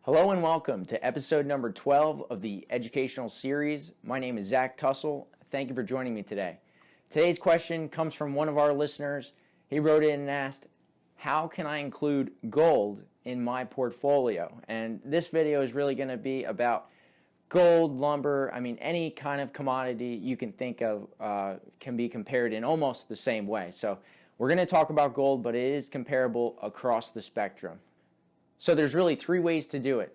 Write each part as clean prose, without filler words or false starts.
Hello and welcome to episode number 12 of the educational series. My name is Zach Tussle. Thank you for joining me today. Today's question comes from one of our listeners. He wrote in and asked, how can I include gold in my portfolio? And this video is really going to be about gold, lumber, any kind of commodity you can think of can be compared in almost the same way. So we're going to talk about gold, but it is comparable across the spectrum. So there's really three ways to do it.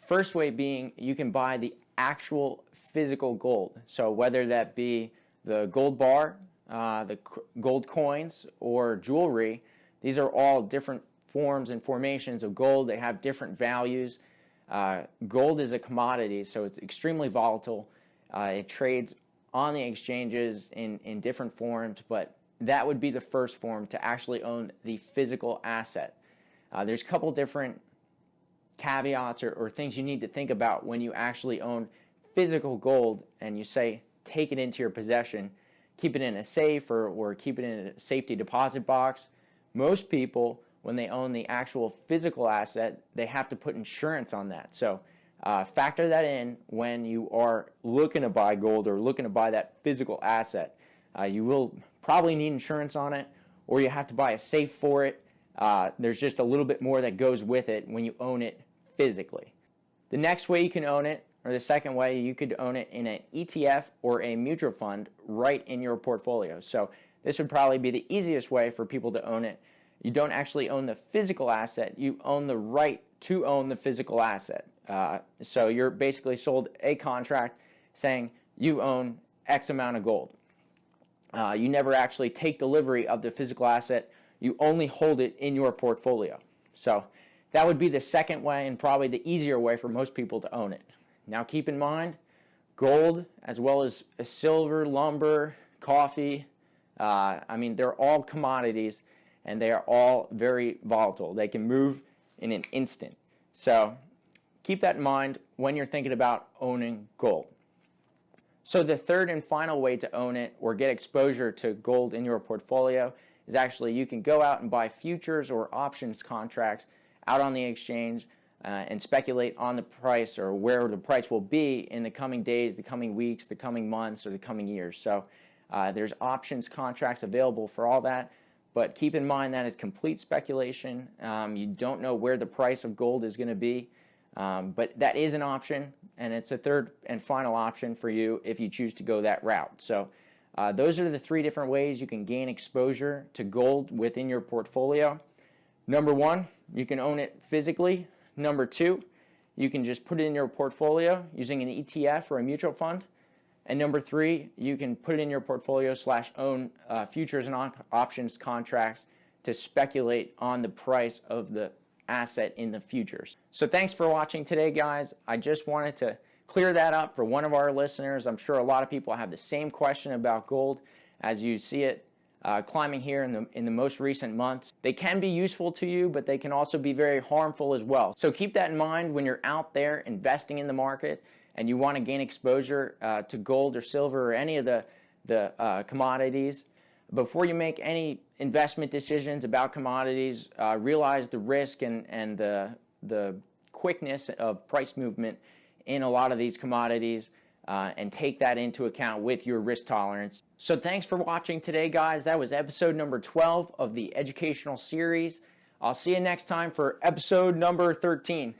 First way being you can buy the actual physical gold. So whether that be the gold bar, the gold coins, or jewelry, these are all different forms and formations of gold. They have different values. Gold is a commodity, so it's extremely volatile. It trades on the exchanges in different forms, but that would be the first form to actually own the physical asset. There's a couple different caveats or things you need to think about when you actually own physical gold and you say take it into your possession, keep it in a safe or keep it in a safety deposit box. Most people, when they own the actual physical asset, they have to put insurance on that. So factor that in when you are looking to buy gold or looking to buy that physical asset. You will probably need insurance on it, or you have to buy a safe for it. There's just a little bit more that goes with it when you own it physically. The next way you can own it, or the second way, you could own it in an ETF or a mutual fund right in your portfolio. So this would probably be the easiest way for people to own it. You don't actually own the physical asset, you own the right to own the physical asset. So you're basically sold a contract saying you own X amount of gold. You never actually take delivery of the physical asset. You only hold it in your portfolio. So that would be the second way and probably the easier way for most people to own it. Now keep in mind, gold as well as silver, lumber, coffee, they're all commodities and they are all very volatile. They can move in an instant. So keep that in mind when you're thinking about owning gold. So the third and final way to own it or get exposure to gold in your portfolio is actually you can go out and buy futures or options contracts out on the exchange and speculate on the price or where the price will be in the coming days, the coming weeks, the coming months, or the coming years. So there's options contracts available for all that, but keep in mind that is complete speculation. You don't know where the price of gold is going to be, but that is an option, and it's a third and final option for you if you choose to go that route. So those are the three different ways you can gain exposure to gold within your portfolio. Number one, you can own it physically. Number two, you can just put it in your portfolio using an ETF or a mutual fund. And number three, you can put it in your portfolio / own futures and options contracts to speculate on the price of the asset in the futures. So thanks for watching today, guys. I just wanted to clear that up for one of our listeners. I'm sure a lot of people have the same question about gold as you see it climbing here in the most recent months. They can be useful to you, but they can also be very harmful as well. So keep that in mind when you're out there investing in the market and you want to gain exposure to gold or silver or any of the commodities. Before you make any investment decisions about commodities, realize the risk and the quickness of price movement in a lot of these commodities. And take that into account with your risk tolerance. So thanks for watching today, guys. That was episode number 12 of the educational series. I'll see you next time for episode number 13.